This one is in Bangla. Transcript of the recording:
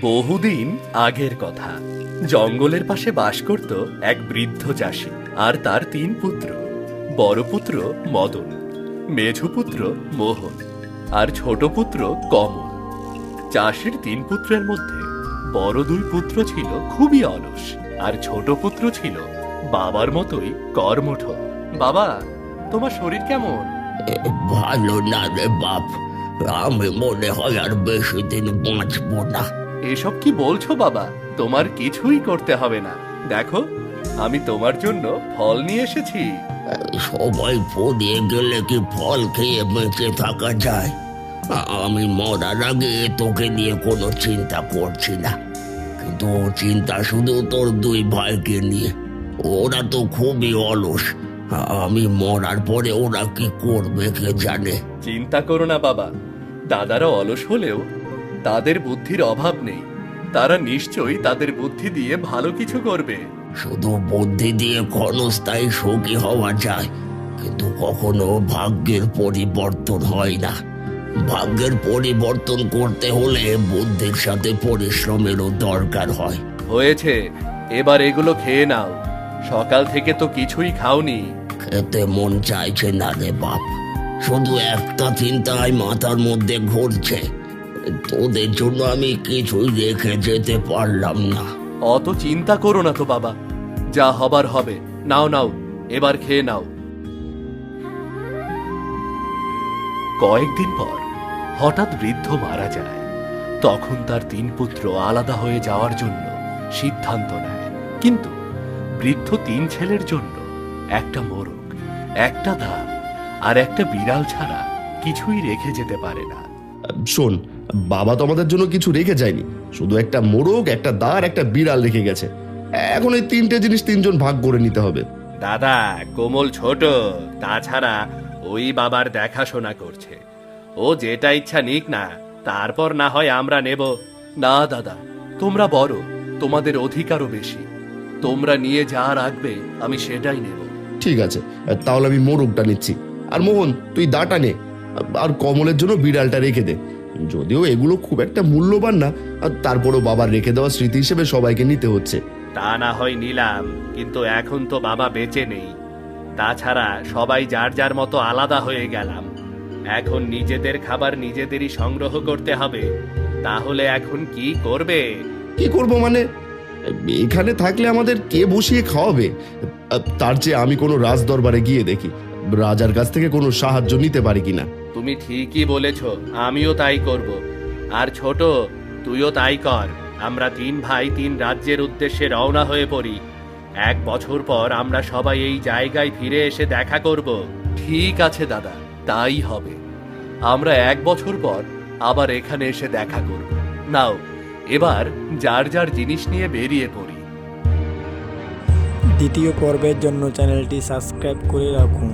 বহুদিন আগের কথা। জঙ্গলের পাশে বাস করত এক বৃদ্ধ চাষী আর তার 3 পুত্র। বড় পুত্র মদন, মেঝো পুত্র মোহন আর ছোট পুত্র কমল। চাষীর 3 পুত্রের মধ্যে বড় 2 পুত্র ছিল খুবই অলস, আর ছোট পুত্র ছিল বাবার মতোই কর্মঠ। বাবা, তোমার শরীর কেমন? ভালো না রে বাপ, আমি মনে হয় আর বেশি দিন বাঁচবো না। এসব কি বলছো বাবা? তোমার কিছুই করতে হবে না। দেখো, আমি তোমার জন্য ফল নিয়ে এসেছি। সবাই পড়িয়ে গেলে কি ফল খেয়ে বেঁচে থাকা যায়? আমি মরার আগে তোকে নিয়ে কোনো চিন্তা করছি না, কিন্তু চিন্তা শুধু তোর 2 ভাইকে নিয়ে। ওরা তো খুবই অলস, আমি মরার পরে ওরা কি করবে কে জানে। চিন্তা করো না বাবা, দাদারা অলস হলেও তাদের বুদ্ধির অভাব নেই। তারা নিশ্চয়ই তাদের বুদ্ধি দিয়ে ভালো কিছু করবে। শুধু বুদ্ধি দিয়ে ক্ষণস্থায়ী সুখী হওয়া যায়, কিন্তু কখনো ভাগ্যের পরিবর্তন হয় না। ভাগ্যের পরিবর্তন করতে হলে বুদ্ধির সাথে পরিশ্রমেরও দরকার হয়। হয়েছে, এবার এগুলো খেয়ে নাও। সকাল থেকে তো কিছুই খাওনি। খেতে মন চাইছে না রে বাপ, শুধু একটা চিন্তাই মাথার মধ্যে ঘুরছে। তোদের জন্য আমি কিছুই রেখে যেতে পারলাম না। অত চিন্তা করো না তো বাবা, যা হবার হবে। নাও নাও, এবার খেয়ে নাও। কয়েকদিন পর হঠাৎ বৃদ্ধ মারা যায়। তখন তার 3 পুত্র আলাদা হয়ে যাওয়ার জন্য সিদ্ধান্ত নেয়, কিন্তু বৃদ্ধ 3 ছেলের জন্য একটা মোরগ, একটা দা আর একটা বিড়াল ছাড়া কিছুই রেখে যেতে পারে না। শোন, বাবা তো আমাদের জন্য কিছু রেখে যায়নি, শুধু একটা মোরগ, একটা দা আর একটা বিড়াল রেখে গেছে। এখন এই 3টে জিনিস 3 জন ভাগ করে নিতে হবে। দাদা, কোমল ছোট, তাছাড়া ওই বাবার দেখাশোনা করছে। ও যেটা ইচ্ছা নিক না, তারপর না হয় আমরা নেব। না দাদা, তোমরা বড়, তোমাদের অধিকারও বেশি। তোমরা নিয়ে যা রাখবে আমি সেটাই নেব। ঠিক আছে, তাহলে আমি মোরগটা নিচ্ছি, আর মোহন তুই দাটা নে, আর কমলের জন্য বিড়ালটা রেখে দে। যদিও এগুলো খুব একটা মূল্যবান না, আর তারপরও বাবার রেখে দেওয়া স্মৃতি হিসেবে সবাইকে নিতে হচ্ছে। তা না হয় নিলাম, কিন্তু এখন তো বাবা বেঁচে নেই। তাছাড়া সবাই যার যার মতো আলাদা হয়ে গেলাম। এখন নিজেদের খাবার নিজেদেরই সংগ্রহ করতে হবে। তাহলে এখন কি করবে? কি করব মানে, এখানে থাকলে আমাদের কে বসিয়ে খাওয়াবে? তার চেয়ে আমি কোনো রাজ দরবারে গিয়ে দেখি রাজার কাছ থেকে কোনো সাহায্য নিতে পারি কিনা। তুমি ঠিকই বলেছ, আমিও তাই করব। আর ছোট, তুইও তাই কর। আমরা 3 ভাই 3 রাজ্যের উদ্দেশ্যে রওনা হয়ে পড়ি। 1 বছর পর আমরা সবাই এই জায়গায় ফিরে এসে দেখা করব। ঠিক আছে দাদা, তাই হবে। আমরা 1 বছর পর আবার এখানে এসে দেখা করব। নাও, এবার যার যার জিনিস নিয়ে বেরিয়ে পড়ি। দ্বিতীয় পর্বের জন্য চ্যানেলটি সাবস্ক্রাইব করে রাখুন।